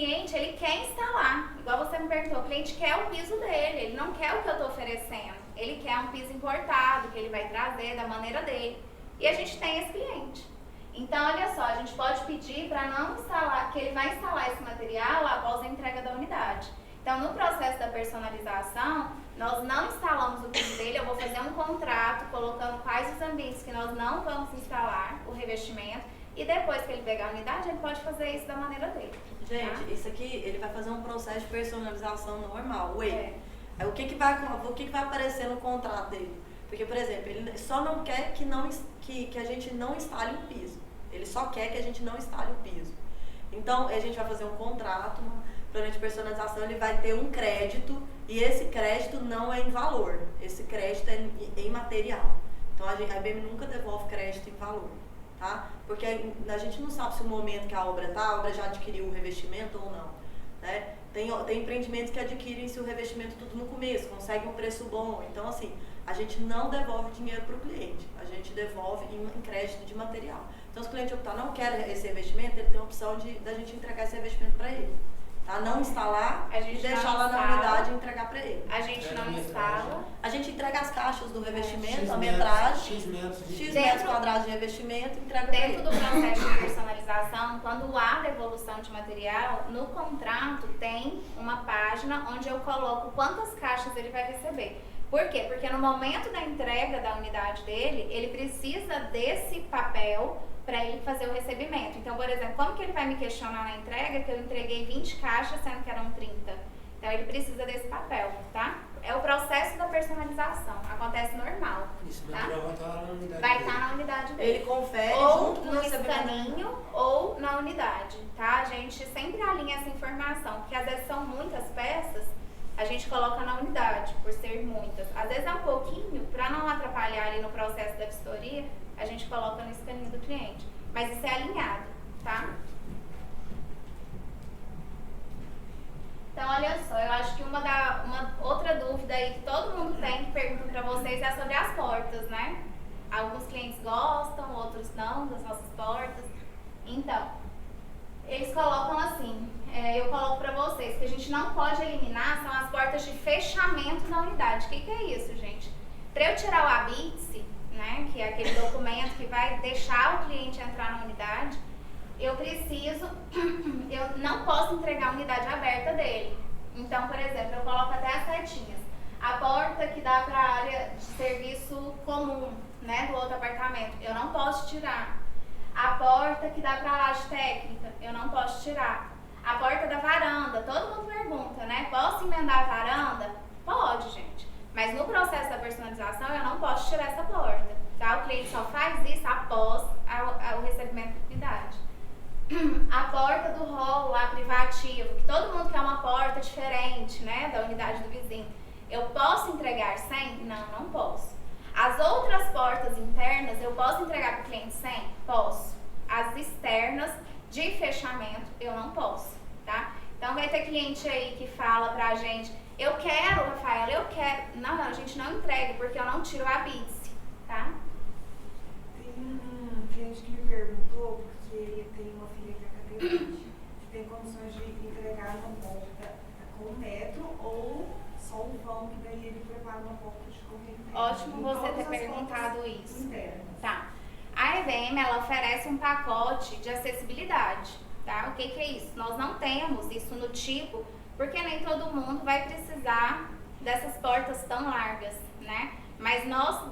cliente, ele quer instalar. Igual você me perguntou, o cliente quer o piso dele, ele não quer o que eu estou oferecendo. Ele quer um piso importado, que ele vai trazer da maneira dele. E a gente tem esse cliente. Então, olha só, a gente pode pedir para não instalar, que ele vai instalar esse material após a entrega da unidade. Então, no processo da personalização, nós não instalamos o piso dele, eu vou fazer um contrato colocando quais os ambientes que nós não vamos instalar o revestimento, e depois que ele pegar a unidade, ele pode fazer isso da maneira dele. Gente, tá? isso aqui, ele vai fazer um processo de personalização normal. O que vai aparecer no contrato dele? Porque, por exemplo, ele só não quer que a gente não instale o piso. Ele só quer que a gente não instale o piso. Então, a gente vai fazer um contrato, plano de personalização, ele vai ter um crédito, e esse crédito não é em valor, esse crédito é em material. Então, a IBM nunca devolve crédito em valor, tá? Porque a gente não sabe se o momento que a obra já adquiriu o revestimento ou não, né? Tem empreendimentos que adquirem o revestimento tudo no começo, conseguem um preço bom. Então, assim, a gente não devolve dinheiro para o cliente, a gente devolve em crédito de material. Então, se o cliente optar não quer esse revestimento, ele tem a opção da gente entregar esse revestimento para ele. Tá? Não instalar e deixar lá na unidade e entregar para ele. A gente não instala. A gente entrega as caixas do revestimento, a metragem, X metros quadrados de revestimento e entrega para ele. Dentro do processo de personalização, quando há devolução de material, no contrato tem uma página onde eu coloco quantas caixas ele vai receber. Por quê? Porque no momento da entrega da unidade dele, ele precisa desse papel para ele fazer o recebimento. Então, por exemplo, como que ele vai me questionar na entrega que eu entreguei 20 caixas, sendo que eram 30? Então, ele precisa desse papel, tá? É o processo da personalização. Acontece normal. Isso, tá? Vai estar na unidade dele. Ele confere ou junto com o no recebimento. escaninho ou na unidade, tá? A gente sempre alinha essa informação, porque às vezes são muitas peças, a gente coloca na unidade, por ser muitas. Às vezes é um pouquinho, para não atrapalhar ali no processo da vistoria, a gente coloca no escaninho do cliente. Mas isso é alinhado, tá? Então, olha só, eu acho que uma outra dúvida aí que todo mundo tem, que pergunta para vocês, é sobre as portas, né? Alguns clientes gostam, outros não, das nossas portas. Então, eles colocam assim, eu coloco para vocês, que a gente não pode eliminar são as portas de fechamento da unidade. O que é isso, gente? Para eu tirar o ABITSE, né, que é aquele documento que vai deixar o cliente entrar na unidade, eu não posso entregar a unidade aberta dele. Então, por exemplo, eu coloco até as setinhas. A porta que dá para a área de serviço comum, né, do outro apartamento, eu não posso tirar. A porta que dá para a laje técnica, eu não posso tirar. A porta da varanda, todo mundo pergunta, né, posso emendar a varanda? Pode, gente. Mas no processo da personalização, eu não posso tirar essa porta. Tá? O cliente só faz isso após o recebimento da unidade. A porta do hall lá privativo, que todo mundo quer uma porta diferente, né, da unidade do vizinho. Eu posso entregar sem? Não, não posso. As outras portas internas, eu posso entregar para o cliente sem? Posso. As externas de fechamento, eu não posso, tá? Então vai ter cliente aí que fala pra gente, eu quero, Rafaela, eu quero. Não, a gente não entrega, porque eu não tiro a ABITSE, tá? Tem um cliente que me perguntou, porque ele tem uma filha que é cadeirante, se tem condições de entregar uma porta com metro ou só um vão, que daí ele prepara uma porta de correio interno. Ótimo você ter perguntado isso. Internas. Tá. A EVM, ela oferece um pacote de acessibilidade, tá? O que é isso? Nós não temos isso no tipo, porque nem todo mundo vai precisar dessas portas tão largas, né? Mas nós,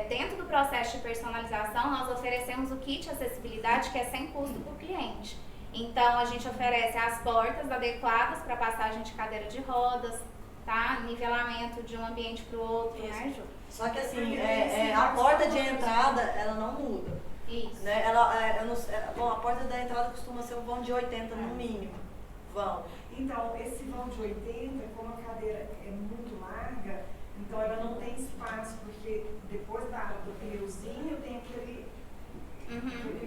dentro do processo de personalização, nós oferecemos o kit acessibilidade, que é sem custo para o cliente. Então, a gente oferece as portas adequadas para passagem de cadeira de rodas, tá? Nivelamento de um ambiente para o outro, Isso. né, Ju? Só que assim, a porta de entrada, ela não muda. Isso. Né? Bom, a porta da entrada costuma ser um vão de 80 no mínimo. Vão. Então, esse vão de 80, como a cadeira é muito larga, então ela não tem espaço, porque depois do pneuzinho tem aquele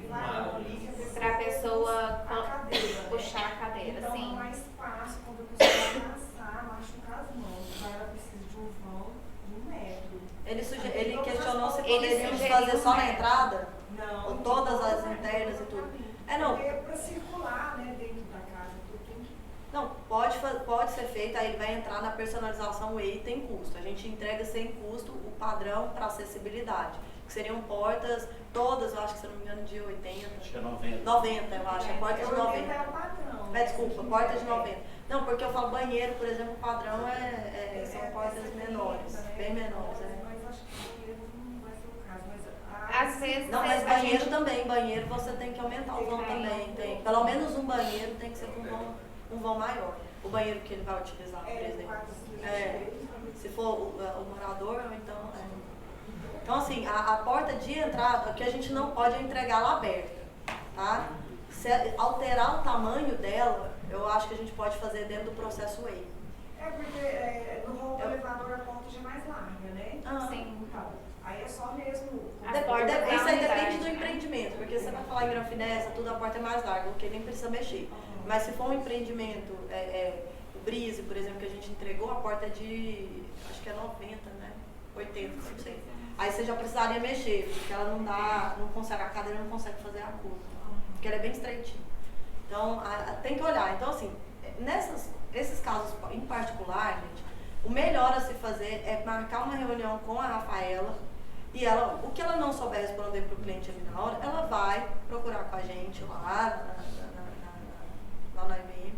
varão ali que a pessoa Pra pessoa puxar a cadeira, então, sim. não há espaço quando a pessoa vai passar, machucar as mãos. Então, ela precisa de um vão de 1 metro. Ele questionou se Ele poderíamos sugeriu fazer só na 1 entrada? Não. Ou todas as internas e tudo? Não. Porque para circular, né, dentro da casa, tudo tem que Não, pode ser feito, aí ele vai entrar na personalização E e tem custo. A gente entrega sem custo o padrão para acessibilidade, que seriam portas, todas, eu acho que, se eu não me engano, de 80. Acho que é 90. 90, eu acho, é porta de 90. 80 é o padrão. Desculpa, porta de 90. Não, porque eu falo banheiro, por exemplo, o padrão são portas menores, bem menores. Mas acho que banheiro não vai ser o caso. Mas Às vezes Não, mas a banheiro gente- também, banheiro você tem que aumentar o vão também, tem. Pelo menos um banheiro tem que ser com um vão maior. O banheiro que ele vai utilizar, por exemplo. Se for o morador, ou então... Então, assim, a porta de entrada, o que a gente não pode é entregar ela aberta, tá? Se alterar o tamanho dela, eu acho que a gente pode fazer dentro do processo Way. Porque no hall do elevador a porta já é mais larga, né? Sim. Então, aí é só mesmo... Isso aí depende do empreendimento, porque você vai falar em Granfinesa, tudo a porta é mais larga, porque nem precisa mexer. Mas se for um empreendimento, o Brise, por exemplo, que a gente entregou, a porta é de, acho que é 90, né? 80, não sei. Aí você já precisaria mexer, porque ela não consegue, a cadeira não consegue fazer a curva, porque ela é bem estreitinha. Então, tem que olhar. Então, assim, esses casos em particular, gente, o melhor a se fazer é marcar uma reunião com a Rafaela e ela, o que ela não souber responder para o cliente ali na hora, ela vai procurar com a gente lá na IBM,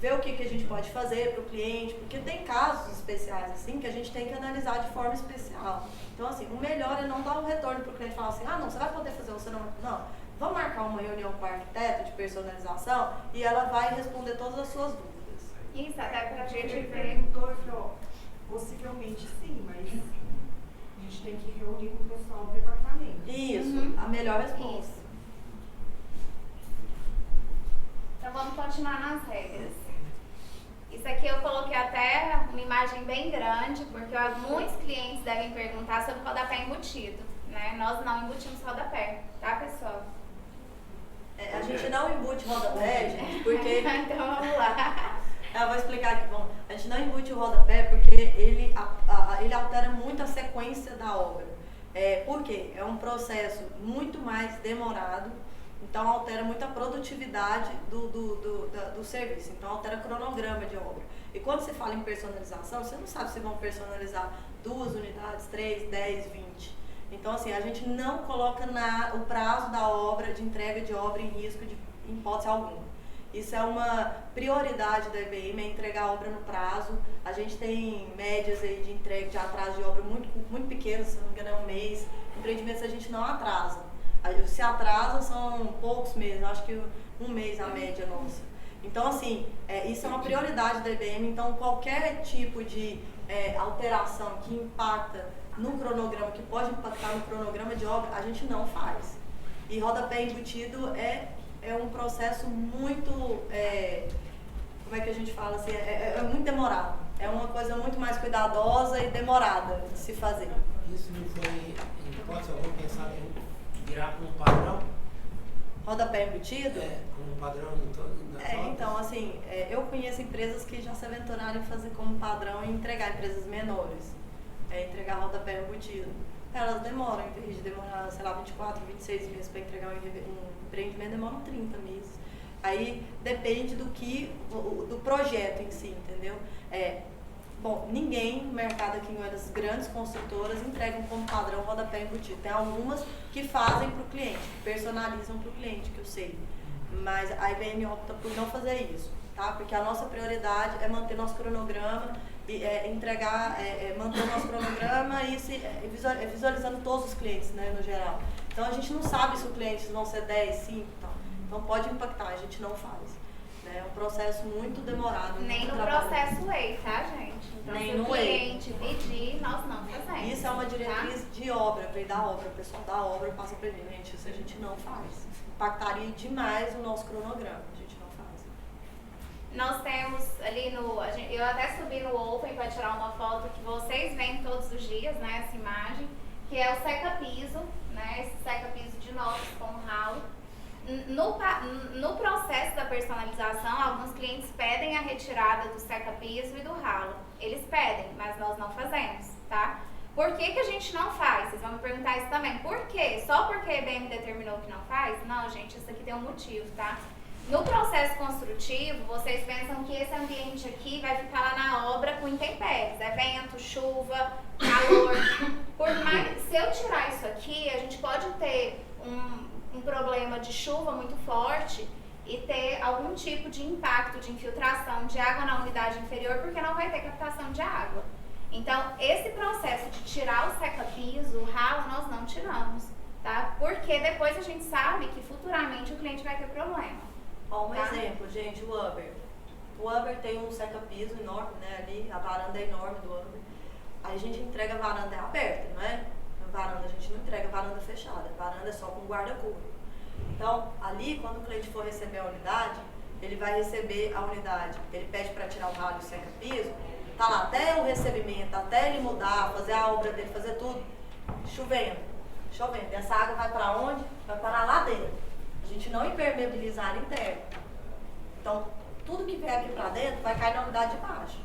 ver o que a gente pode fazer para o cliente, porque tem casos especiais assim que a gente tem que analisar de forma especial. Então, assim, o melhor é não dar um retorno para o cliente e falar assim, não, você vai poder fazer, você não. Não, vamos marcar uma reunião com a arquiteta de personalização e ela vai responder todas as suas dúvidas. Isso, até pra gente Ele ver. perguntou, eu falei, possivelmente sim, mas a gente tem que reunir com o pessoal do departamento. Isso, a melhor resposta. Então vamos continuar nas regras. Isso aqui eu coloquei até uma imagem bem grande, porque muitos clientes devem perguntar sobre rodapé embutido, né? Nós não embutimos rodapé, tá, pessoal? A gente não embute rodapé, gente, porque... Então vamos lá. Eu vou explicar aqui, bom, a gente não embute o rodapé porque ele altera muito a sequência da obra. Por quê? É um processo muito mais demorado, então altera muito a produtividade do serviço, então altera o cronograma de obra. E quando você fala em personalização, você não sabe se vão personalizar 2 unidades, 3, 10, 20. Então, assim, a gente não coloca o prazo da obra, de entrega de obra em risco em hipótese alguma. Isso é uma prioridade da IBM, é entregar a obra no prazo. A gente tem médias aí de entrega, de atraso de obra muito pequenas, se não me engano é um mês. Empreendimentos a gente não atrasa. Se atrasa são poucos meses, acho que um mês a média nossa. Então, assim, isso é uma prioridade da IBM, então qualquer tipo de alteração que impacta no cronograma, que pode impactar no cronograma de obra, a gente não faz. E rodapé embutido é um processo muito, como é que a gente fala assim, é muito demorado. É uma coisa muito mais cuidadosa e demorada de se fazer. Isso não foi, em hipótese alguma, pensado em virar como padrão? Rodapé embutido? Como padrão em todas as obras? Então, assim, eu conheço empresas que já se aventuraram em fazer como padrão e entregar empresas menores. Entregar rodapé embutido. Elas demoram, em vez de demorar, sei lá, 24, 26 meses para entregar um empreendimento, demoram 30 meses. Aí depende do projeto em si, entendeu? Bom, ninguém no mercado aqui em Goiás, das grandes construtoras, entregam como padrão rodapé embutido. Tem algumas que fazem para o cliente, que personalizam para o cliente, que eu sei. Mas a IBM opta por não fazer isso, tá? Porque a nossa prioridade é manter nosso cronograma, manter o nosso cronograma e visualizando todos os clientes, né, no geral. Então a gente não sabe se os clientes vão ser 10, 5 e tal. Então pode impactar, a gente não faz. É um processo muito demorado. Nem muito no trabalhoso. processo lei, tá, gente? Então, Nem se o no lei. cliente pedir, nós não fazemos. Isso é uma diretriz tá? de obra, veio da obra. O pessoal da obra passa pra gente, isso a gente não faz. Impactaria demais o nosso cronograma, a gente não faz. Nós temos ali eu até subi no Open para tirar uma foto que vocês veem todos os dias, né, essa imagem, que é o seca-piso, né, esse seca-piso de inox com ralo. No processo da personalização, alguns clientes pedem a retirada do seca-piso e do ralo. Eles pedem, mas nós não fazemos, tá? Por que a gente não faz? Vocês vão me perguntar isso também. Por quê? Só porque a IBM determinou que não faz? Não, gente, isso aqui tem um motivo, tá? No processo construtivo, construtivo, vocês pensam que esse ambiente aqui vai ficar lá na obra com intempéries, vento, chuva, calor. Se eu tirar isso aqui, a gente pode ter um problema de chuva muito forte e ter algum tipo de impacto de infiltração de água na unidade inferior, porque não vai ter captação de água. Então, esse processo de tirar o seca-piso, o ralo, nós não tiramos, tá? Porque depois a gente sabe que futuramente o cliente vai ter problema. Ó, um tá? exemplo, gente, o Uber. O Uber tem um seca-piso enorme, né, ali, a varanda é enorme do Uber. Aí a gente entrega a varanda aberta, não é? A varanda, a gente não entrega a varanda fechada, a varanda é só com guarda-corpo. Então, ali, quando o cliente for receber a unidade, ele vai receber a unidade, ele pede para tirar o ralo e o seca-piso, tá lá até o recebimento, até ele mudar, fazer a obra dele, fazer tudo, chovendo. Essa água vai para onde? Vai parar lá dentro. A gente não impermeabiliza a área interna. Então, tudo que vier aqui para dentro vai cair na unidade de baixo.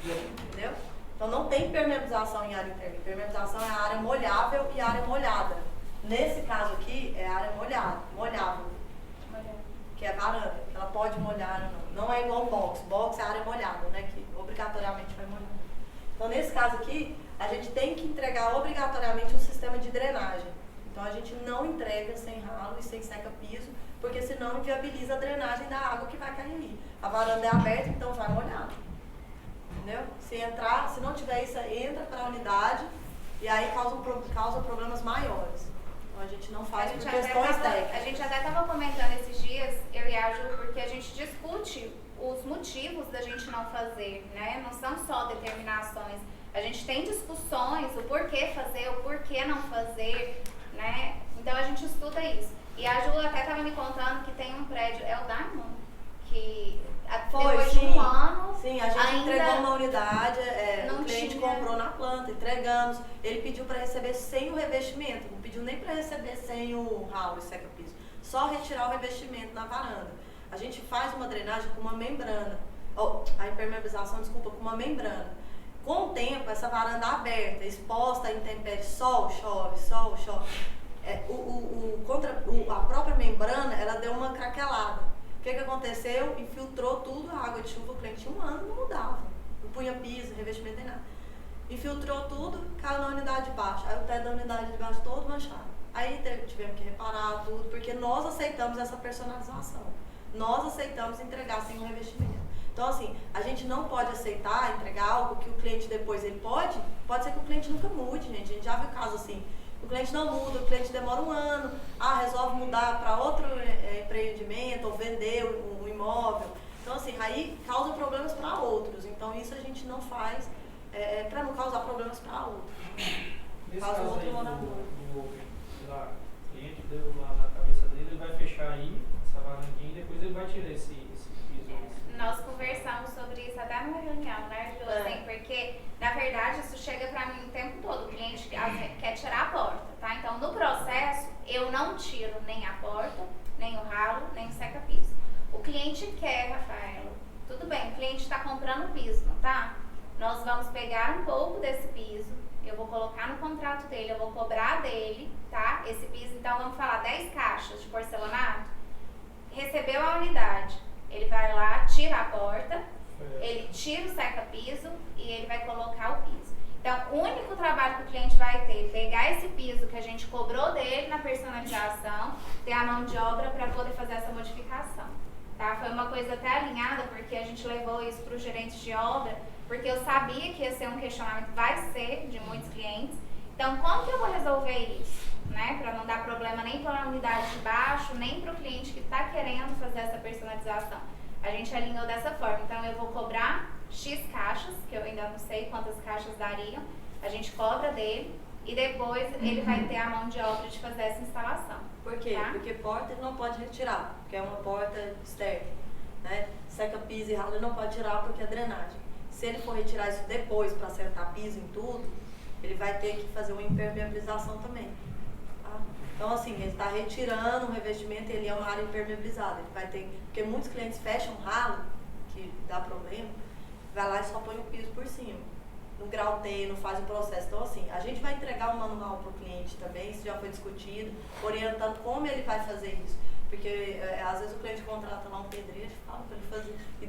Entendeu? Então, não tem impermeabilização em área interna. Impermeabilização é a área molhável e a área molhada. Nesse caso aqui, é a área molhável. Que é a varanda. Ela pode molhar ou não. Não é igual box. Box é a área molhada, né? Que obrigatoriamente vai molhar. Então, nesse caso aqui, a gente tem que entregar obrigatoriamente um sistema de drenagem. Então, a gente não entrega sem ralo e sem seca-piso, porque senão inviabiliza a drenagem da água que vai cair ali. A varanda é aberta, então vai molhar. Entendeu? Se não tiver isso, entra para a unidade e aí causa problemas maiores. Então, a gente não faz por questões técnicas. A gente até estava comentando esses dias, eu e a Ju, porque a gente discute os motivos da gente não fazer, né? Não são só determinações. A gente tem discussões, o porquê fazer, o porquê não fazer, né? Então a gente estuda isso. E a Ju até estava me contando que tem um prédio, é o Diamond, que depois de um ano. Sim, a gente ainda entregou uma unidade, não o cliente tinha. comprou na planta, entregamos. Ele pediu para receber sem o revestimento, não pediu nem para receber sem o ralo e seca-piso, só retirar o revestimento na varanda. A gente faz uma drenagem com uma membrana, a impermeabilização, desculpa, com uma membrana. Com o tempo, essa varanda aberta, exposta à intempérie, sol, chove, a própria membrana, ela deu uma craquelada. O que aconteceu? Infiltrou tudo, a água de chuva, o cliente tinha um ano não mudava. Não punha piso, revestimento nem nada. Infiltrou tudo, caiu na unidade de baixo. Aí o teto da unidade de baixo todo manchado. Aí tivemos que reparar tudo, porque nós aceitamos essa personalização. Nós aceitamos entregar sem um revestimento. Então, assim, a gente não pode aceitar entregar algo que o cliente depois ele pode ser que o cliente nunca mude, gente. A gente já viu caso assim, o cliente não muda, o cliente demora um ano, resolve mudar para outro empreendimento ou vender o imóvel. Então, assim, aí causa problemas para outros. Então, isso a gente não faz para não causar problemas para outros. Nesse Caso caso outro aí morador. sei lá, o cliente deu lá na cabeça dele, ele vai fechar aí essa varandinha e depois ele vai tirar esse piso. Nós conversamos sobre isso até numa reunião, né, Ju? Assim, porque, na verdade, isso chega pra mim o tempo todo. O cliente quer tirar a porta, tá? Então, no processo, eu não tiro nem a porta, nem o ralo, nem o seca-piso. O cliente quer, Rafaela. Tudo bem, o cliente está comprando piso, não tá? Nós vamos pegar um pouco desse piso, eu vou colocar no contrato dele, eu vou cobrar dele, tá? Esse piso, então, vamos falar 10 caixas de porcelanato. Recebeu a unidade. Ele vai lá, tira a porta, ele tira o seca-piso e ele vai colocar o piso. Então, o único trabalho que o cliente vai ter, pegar esse piso que a gente cobrou dele na personalização, ter a mão de obra para poder fazer essa modificação. Tá? Foi uma coisa até alinhada, porque a gente levou isso para os gerentes de obra, porque eu sabia que ia ser um questionamento, vai ser, de muitos clientes. Então, como que eu vou resolver isso? Né, para não dar problema nem para a unidade de baixo, nem para o cliente que está querendo fazer essa personalização. A gente alinhou dessa forma. Então, eu vou cobrar X caixas, que eu ainda não sei quantas caixas dariam. A gente cobra dele e depois ele vai ter a mão de obra de fazer essa instalação. Por quê? Tá? Porque porta ele não pode retirar, porque é uma porta externa. Né? Seca-piso e ralo ele não pode tirar porque é drenagem. Se ele for retirar isso depois para acertar piso em tudo, ele vai ter que fazer uma impermeabilização também. Então, assim, ele está retirando o revestimento e ele é uma área impermeabilizada. Ele vai ter, porque muitos clientes fecham ralo, que dá problema, vai lá e só põe o piso por cima. Não grauteia, não faz o processo. Então, assim, a gente vai entregar um manual para o cliente também, isso já foi discutido, orientando como ele vai fazer isso. Porque, às vezes, o cliente contrata lá um pedreiro e fala para ele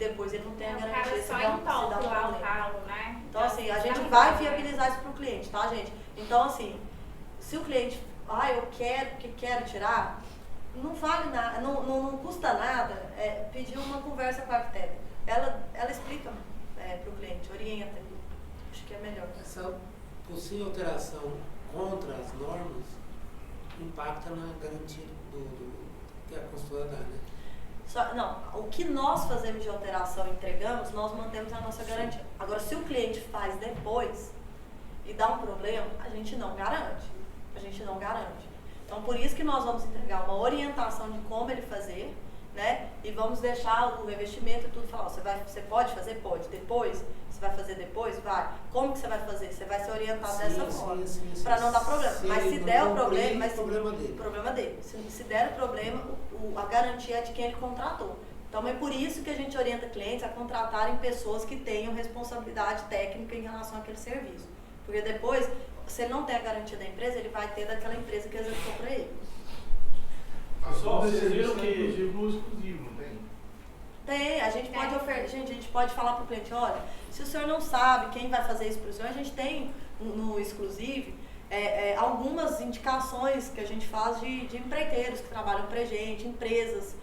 depois ele não tem a O garantia cara se só dá um entope lá o problema. calo, né? Então, assim, a gente não vai pode, né? viabilizar isso para o cliente, tá, gente? Então, assim, se o cliente, eu quero, porque quero tirar, não vale nada, não custa nada pedir uma conversa com a arquiteta. Ela explica para o cliente, orienta ele. Acho que é melhor. Essa possível alteração contra as normas impacta na garantia que a consultora dá, né? O que nós fazemos de alteração e entregamos, nós mantemos a nossa garantia. Agora, se o cliente faz depois e dá um problema, a gente não garante. Então, por isso que nós vamos entregar uma orientação de como ele fazer, né? E vamos deixar o revestimento e tudo, falar, você pode fazer? Pode. Depois? Você vai fazer depois? Vai. Como que você vai fazer? Você vai ser orientado dessa forma, para não dar problema. Mas se der o problema, problema dele. Se der o problema, a garantia é de quem ele contratou. Então, é por isso que a gente orienta clientes a contratarem pessoas que tenham responsabilidade técnica em relação àquele serviço. Porque depois, se ele não tem a garantia da empresa, ele vai ter daquela empresa que executou para ele. Pessoal, vocês viram que... inclusive no exclusivo, não tem? Tem, a gente pode oferecer, a gente pode falar para o cliente, olha, se o senhor não sabe quem vai fazer isso para o senhor, a gente tem no Exclusive algumas indicações que a gente faz de empreiteiros que trabalham para a gente, empresas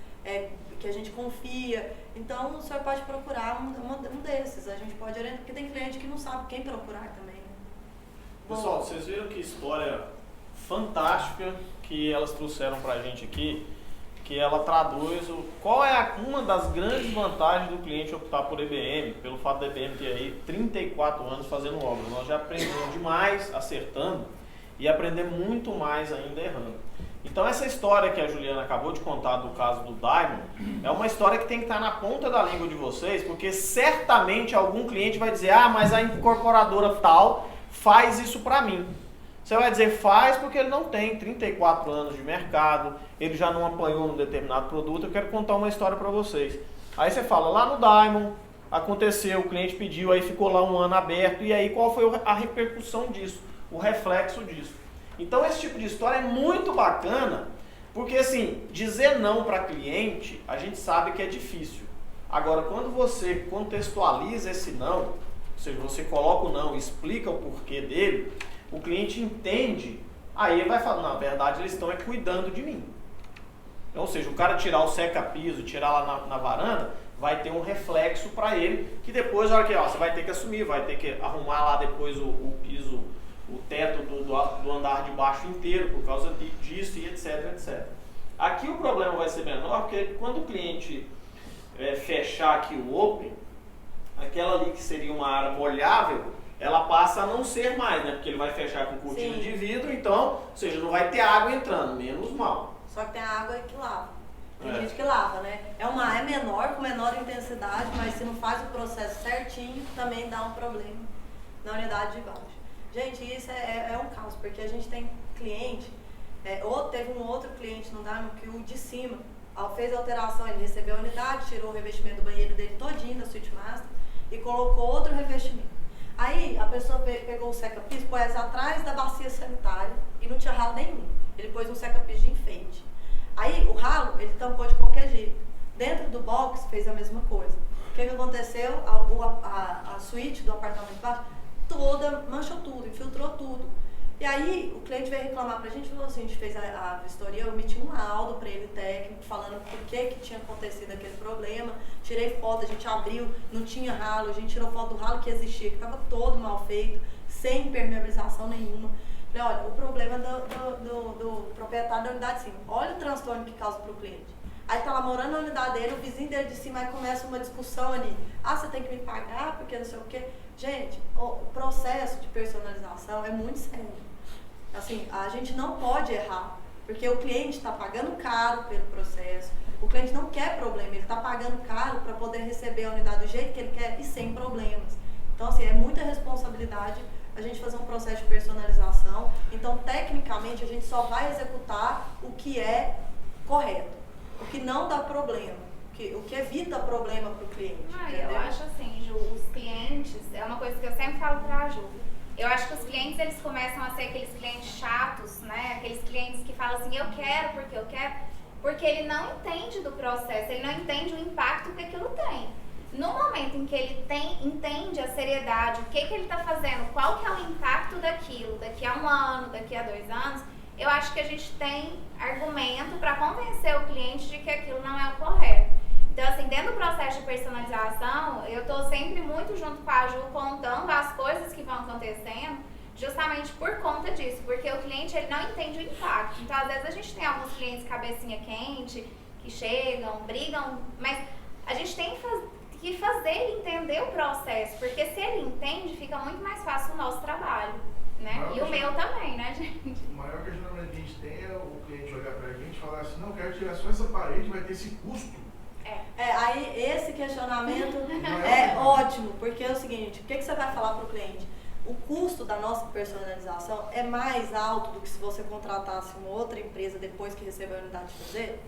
que a gente confia. Então, o senhor pode procurar um desses, a gente pode orientar, porque tem cliente que não sabe quem procurar também, né? Pessoal, vocês viram que história fantástica que elas trouxeram pra gente aqui, que ela traduz qual é uma das grandes vantagens do cliente optar por EBM, pelo fato da EBM ter aí 34 anos fazendo obra. Nós já aprendemos demais acertando e aprendemos muito mais ainda errando. Então essa história que a Juliana acabou de contar do caso do Diamond, é uma história que tem que estar na ponta da língua de vocês, porque certamente algum cliente vai dizer, mas a incorporadora tal faz isso pra mim. Você vai dizer, faz porque ele não tem 34 anos de mercado, ele já não apanhou num determinado produto, eu quero contar uma história para vocês. Aí você fala, lá no Diamond, aconteceu, o cliente pediu, aí ficou lá um ano aberto, e aí qual foi a repercussão disso, o reflexo disso. Então esse tipo de história é muito bacana, porque assim, dizer não para cliente, a gente sabe que é difícil. Agora, quando você contextualiza esse não, ou seja, você coloca o não e explica o porquê dele, o cliente entende, aí ele vai falar, na verdade eles estão cuidando de mim. Ou seja, o cara tirar o seca-piso, tirar lá na varanda, vai ter um reflexo para ele, que depois, a hora que você vai ter que assumir, vai ter que arrumar lá depois o piso, o teto do andar de baixo inteiro, por causa disso e etc, etc. Aqui o problema vai ser menor, porque quando o cliente fechar aqui o open, aquela ali que seria uma área molhável, ela passa a não ser mais, né? Porque ele vai fechar com cortina de vidro, então, ou seja, não vai ter água entrando, menos mal. Só que tem a água que lava. Tem gente que lava, né? É uma área menor, com menor intensidade, mas se não faz o processo certinho, também dá um problema na unidade de baixo. Gente, isso é um caos, porque a gente tem cliente, teve um outro cliente no Diamond que o de cima fez a alteração, ele recebeu a unidade, tirou o revestimento do banheiro dele todinho da Suite Master e colocou outro revestimento. Aí a pessoa pegou o seca-piso, pôs atrás da bacia sanitária e não tinha ralo nenhum. Ele pôs um seca-piso de enfeite. Aí o ralo ele tampou de qualquer jeito. Dentro do box fez a mesma coisa. O que aconteceu? A suíte do apartamento de baixo toda manchou tudo, infiltrou tudo. E aí o cliente veio reclamar pra gente, falou assim, a gente fez a vistoria, eu emiti um laudo pra ele técnico, falando por que tinha acontecido aquele problema, tirei foto, a gente abriu, não tinha ralo, a gente tirou foto do ralo que existia, que estava todo mal feito, sem impermeabilização nenhuma. Falei, olha, o problema do proprietário da unidade de cima, olha o transtorno que causa pro cliente. Aí tá lá morando na unidade dele, o vizinho dele de cima, aí começa uma discussão ali, você tem que me pagar, porque não sei o quê. Gente, o processo de personalização é muito sério. Assim, a gente não pode errar, porque o cliente está pagando caro pelo processo, o cliente não quer problema, ele está pagando caro para poder receber a unidade do jeito que ele quer e sem problemas. Então, assim, é muita responsabilidade a gente fazer um processo de personalização. Então, tecnicamente, a gente só vai executar o que é correto, o que não dá problema, o que evita problema para o cliente. Eu acho assim, Ju, os clientes, é uma coisa que eu sempre falo para a Ju. Eu acho que os clientes, eles começam a ser aqueles clientes chatos, né? Aqueles clientes que falam assim, eu quero, porque ele não entende do processo, ele não entende o impacto que aquilo tem. momento em que ele entende a seriedade, o que ele está fazendo, qual que é o impacto daquilo, daqui a 1 ano, daqui a 2 anos, eu acho que a gente tem argumento para convencer o cliente de que aquilo não é o correto. Então, assim, dentro do processo de personalização, eu estou sempre muito junto com a Ju, contando as coisas que vão acontecendo, justamente por conta disso, porque o cliente ele não entende o impacto. Então, às vezes a gente tem alguns clientes cabecinha quente, que chegam, brigam, mas a gente tem que fazer ele entender o processo, porque se ele entende, fica muito mais fácil o nosso trabalho, né? E o meu também, né, gente? O maior questionamento que a gente tem é o cliente olhar pra gente e falar assim, não, quero tirar só essa parede, vai ter esse custo. Aí esse questionamento é ótimo, porque é o seguinte, o que você vai falar para o cliente? O custo da nossa personalização é mais alto do que se você contratasse uma outra empresa depois que recebeu a unidade de fazer?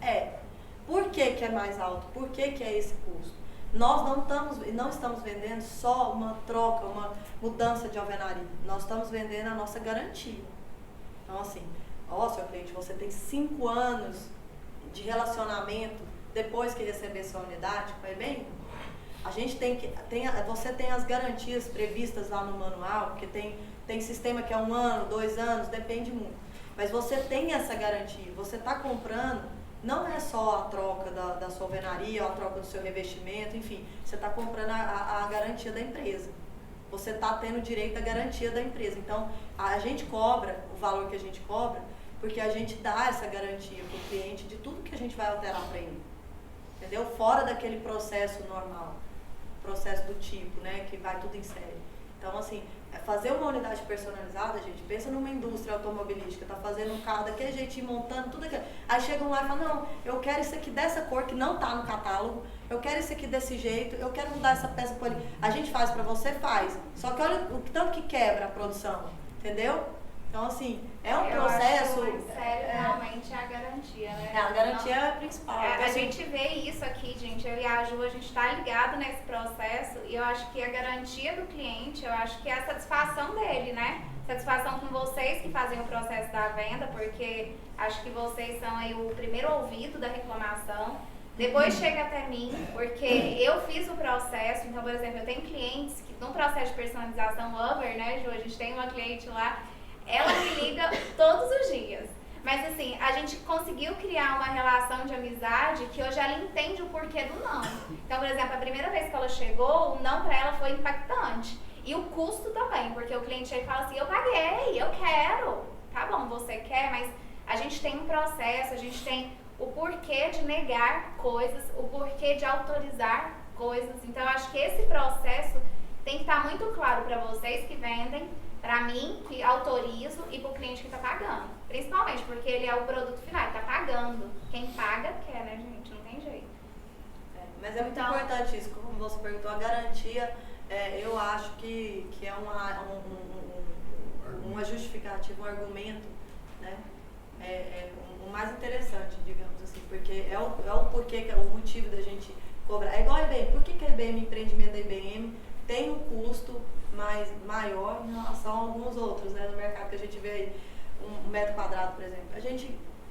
Por que é mais alto? Por que é esse custo? Nós não estamos vendendo só uma troca, uma mudança de alvenaria. Nós estamos vendendo a nossa garantia. Então assim, seu cliente, você tem 5 anos de relacionamento depois que receber sua unidade com a EBM. A gente você tem as garantias previstas lá no manual, porque tem sistema que é 1 ano, 2 anos, depende muito. Mas você tem essa garantia, você está comprando, não é só a troca da sua alvenaria, ou a troca do seu revestimento, enfim, você está comprando a garantia da empresa. Você está tendo direito à garantia da empresa. Então, a gente cobra o valor que a gente cobra, porque a gente dá essa garantia para o cliente de tudo que a gente vai alterar para ele. Entendeu? Fora daquele processo normal, processo do tipo, né, que vai tudo em série. Então, assim, fazer uma unidade personalizada, gente, pensa numa indústria automobilística, tá fazendo um carro daquele jeitinho, montando tudo aquilo. Aí chegam lá e falam, não, eu quero isso aqui dessa cor que não tá no catálogo, eu quero isso aqui desse jeito, eu quero mudar essa peça por ali. A gente faz pra você, faz. Só que olha o tanto que quebra a produção, entendeu? Então, assim, é um processo... Eu acho que o mais sério realmente é a garantia, né? A garantia é a principal. A gente vê isso aqui, gente, eu e a Ju, a gente tá ligado nesse processo e eu acho que a garantia do cliente, eu acho que é a satisfação dele, né? Satisfação com vocês que fazem o processo da venda, porque acho que vocês são aí o primeiro ouvido da reclamação. Depois chega até mim, porque eu fiz o processo, então, por exemplo, eu tenho clientes que no processo de personalização Uber, né, Ju, a gente tem uma cliente lá, ela me liga todos os dias. Mas assim, a gente conseguiu criar uma relação de amizade que hoje ela entende o porquê do não. Então, por exemplo, a primeira vez que ela chegou, o não pra ela foi impactante. E o custo também, porque o cliente chega e fala assim, eu paguei, eu quero. Tá bom, você quer, mas a gente tem um processo, a gente tem o porquê de negar coisas, o porquê de autorizar coisas. Então, eu acho que esse processo tem que estar muito claro para vocês que vendem, para mim, que autorizo, e para o cliente que está pagando. Principalmente porque ele é o produto final, ele está pagando. Quem paga quer, né, gente? Não tem jeito. Mas é muito importante isso, como você perguntou, a garantia, eu acho que é uma justificativa, um argumento, né? O mais interessante, digamos assim, porque é o porquê, que é o motivo da gente cobrar. É igual a IBM. Por que a IBM, empreendimento da IBM, tem um custo maior em relação a alguns outros, né, no mercado que a gente vê aí, um metro quadrado, por exemplo.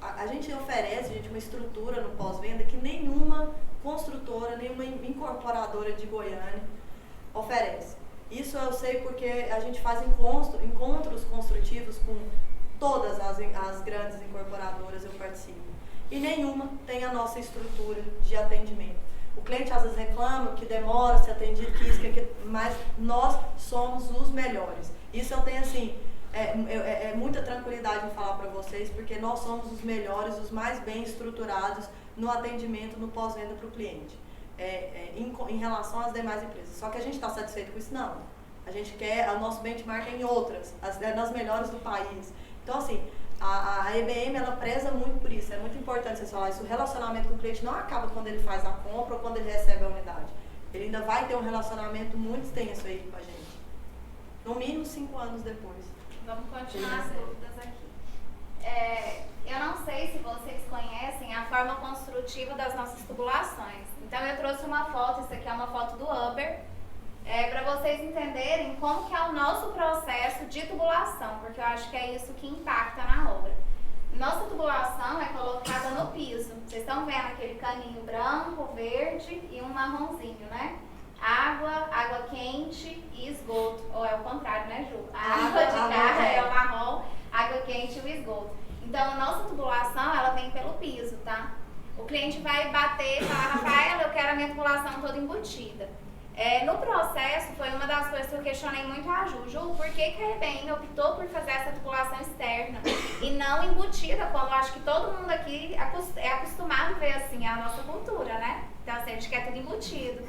A gente oferece, uma estrutura no pós-venda que nenhuma construtora, nenhuma incorporadora de Goiânia oferece. Isso eu sei porque a gente faz encontros construtivos com todas as grandes incorporadoras, eu participo. E nenhuma tem a nossa estrutura de atendimento. O cliente às vezes reclama que demora a ser atendido, que isso, que aquilo, mas nós somos os melhores. Isso eu tenho assim, muita tranquilidade em falar para vocês, porque nós somos os melhores, os mais bem estruturados no atendimento, no pós-venda para o cliente, em relação às demais empresas. Só que a gente está satisfeito com isso? Não. A gente quer, o nosso benchmark é em outras, nas melhores do país. Então assim, a EBM, ela preza muito por isso, é muito importante você falar isso. O relacionamento com o cliente não acaba quando ele faz a compra ou quando ele recebe a unidade. Ele ainda vai ter um relacionamento muito extenso aí com a gente. No mínimo 5 anos depois. Vamos continuar as dúvidas aqui. Eu não sei se vocês conhecem a forma construtiva das nossas tubulações. Então eu trouxe uma foto, isso aqui é uma foto do Uber, para vocês entenderem como que é o nosso processo de tubulação, porque eu acho que é isso que impacta na obra. Nossa tubulação é colocada no piso. Vocês estão vendo aquele caninho branco, verde e um marronzinho, né? Água água quente e esgoto. Ou é o contrário, né, Ju? A água de carro é o marrom, água quente e o esgoto. Então, a nossa tubulação, ela vem pelo piso, tá? O cliente vai bater e falar, Rafaela, eu quero a minha tubulação toda embutida. No processo, foi uma das coisas que eu questionei muito a Ju. Ju, por que a EBM optou por fazer essa tubulação externa e não embutida, como eu acho que todo mundo aqui é acostumado a ver assim, a nossa cultura, né? Então, assim, a gente quer tudo embutido.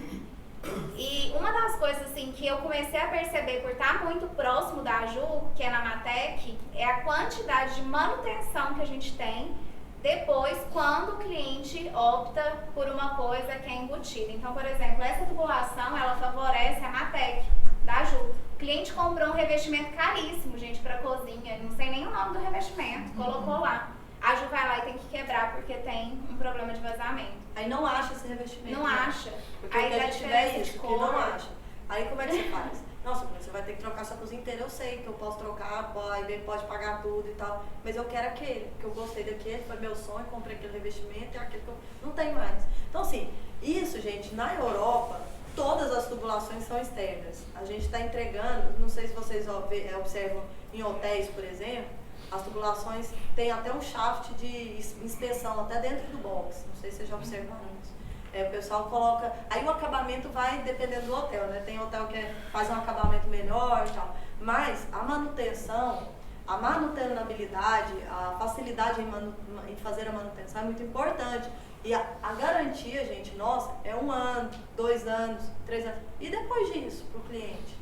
E uma das coisas assim, que eu comecei a perceber por estar muito próximo da Ju, que é na Matec, é a quantidade de manutenção que a gente tem depois, quando o cliente opta por uma coisa que é embutida. Então, por exemplo, essa tubulação, ela favorece a Matec da Ju. O cliente comprou um revestimento caríssimo, gente, para cozinha. Não sei nem o nome do revestimento, colocou lá. A Ju vai lá e tem que quebrar porque tem um problema de vazamento. Aí não acha esse revestimento. Não acha. Porque Aí o que a dá gente vê diferença é isso, de porque não cor. acha. Aí como é que você faz? Nossa, você vai ter que trocar sua cozinha inteira, eu sei que eu posso trocar, aí pode pagar tudo e tal, mas eu quero aquele, porque eu gostei daquele, foi meu sonho, comprei aquele revestimento e aquele que eu não tenho mais. Então assim, isso, gente, na Europa, todas as tubulações são externas. A gente está entregando, não sei se vocês observam em hotéis, por exemplo, as tubulações têm até um shaft de inspeção, até dentro do box, não sei se vocês já observaram isso. O pessoal coloca, aí o acabamento vai dependendo do hotel, né? Tem hotel que faz um acabamento melhor e tal, mas a manutenção, a manutenabilidade, a facilidade em fazer a manutenção é muito importante. E a garantia, gente, nossa, é 1 ano, 2 anos, 3 anos. E depois disso, para o cliente?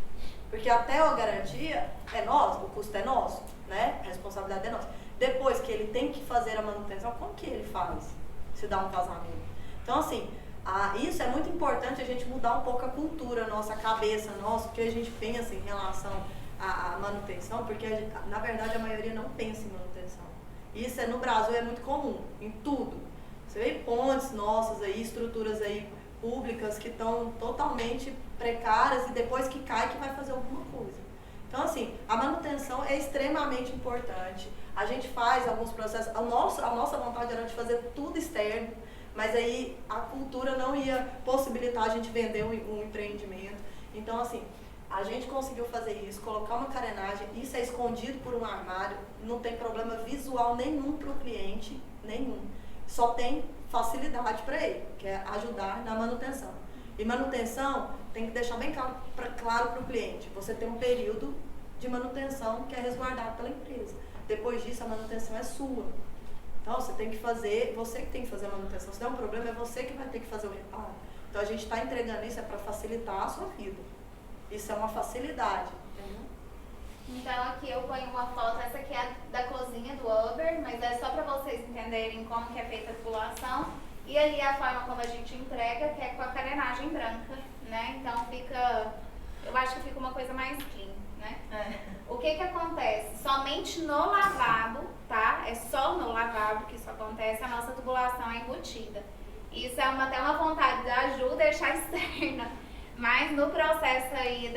Porque até a garantia é nossa, o custo é nosso, né? A responsabilidade é nossa. Depois que ele tem que fazer a manutenção, como que ele faz? Se dá um vazamento. Então, assim, isso é muito importante a gente mudar um pouco a cultura nossa, a cabeça nossa, que a gente pensa em relação à manutenção, porque na verdade a maioria não pensa em manutenção. Isso no Brasil é muito comum, em tudo. Você vê pontes nossas aí, estruturas aí públicas que estão totalmente precárias e depois que cai que vai fazer alguma coisa. Então assim, a manutenção é extremamente importante. A gente faz alguns processos, a nossa vontade era de fazer tudo externo, mas aí a cultura não ia possibilitar a gente vender um empreendimento. Então assim, a gente conseguiu fazer isso, colocar uma carenagem, isso é escondido por um armário, não tem problema visual nenhum para o cliente, nenhum. Só tem facilidade para ele, que é ajudar na manutenção. E manutenção tem que deixar bem claro para o cliente. Você tem um período de manutenção que é resguardado pela empresa. Depois disso, a manutenção é sua. Então, você tem que fazer, você que tem que fazer a manutenção. Se der um problema, é você que vai ter que fazer o reparo. Então, a gente está entregando isso para facilitar a sua vida. Isso é uma facilidade, entendeu? Então aqui eu ponho uma foto, essa aqui é da cozinha do Uber, mas é só para vocês entenderem como que é feita a tubulação. E ali a forma como a gente entrega, que é com a carenagem branca, né? Então fica, eu acho que fica uma coisa mais clean, né? O que acontece? Somente no lavabo, tá? É só no lavabo que isso acontece, a nossa tubulação é embutida. Isso é até uma vontade da Ju deixar externa, mas no processo aí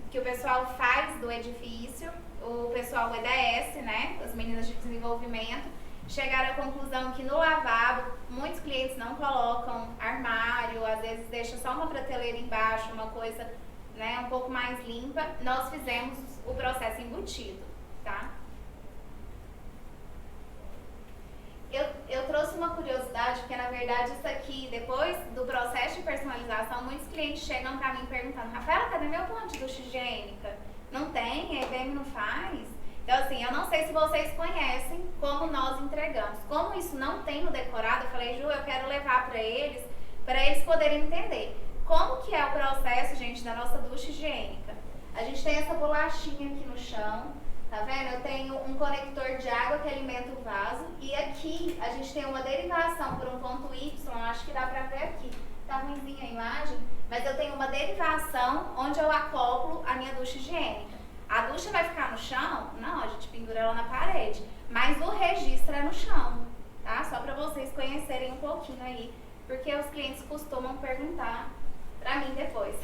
que o pessoal faz do edifício, o pessoal EDS, né, as meninas de desenvolvimento, chegaram à conclusão que no lavabo, muitos clientes não colocam armário, às vezes deixa só uma prateleira embaixo, uma coisa, né, um pouco mais limpa. Nós fizemos o processo embutido, tá? Eu trouxe uma curiosidade, porque na verdade isso aqui, depois do processo de personalização, muitos clientes chegam pra mim perguntando: Rafaela, cadê meu plano de ducha higiênica? Não tem? A EBM não faz? Então assim, eu não sei se vocês conhecem como nós entregamos. Como isso não tem no decorado, eu falei: Ju, eu quero levar para eles poderem entender. Como que é o processo, gente, da nossa ducha higiênica? A gente tem essa bolachinha aqui no chão. Tá vendo? Eu tenho um conector de água que alimenta o vaso e aqui a gente tem uma derivação por um ponto Y, acho que dá pra ver aqui. Tá ruimzinha a imagem, mas eu tenho uma derivação onde eu acoplo a minha ducha higiênica. A ducha vai ficar no chão? Não, a gente pendura ela na parede, mas o registro é no chão, tá? Só pra vocês conhecerem um pouquinho aí, porque os clientes costumam perguntar pra mim depois.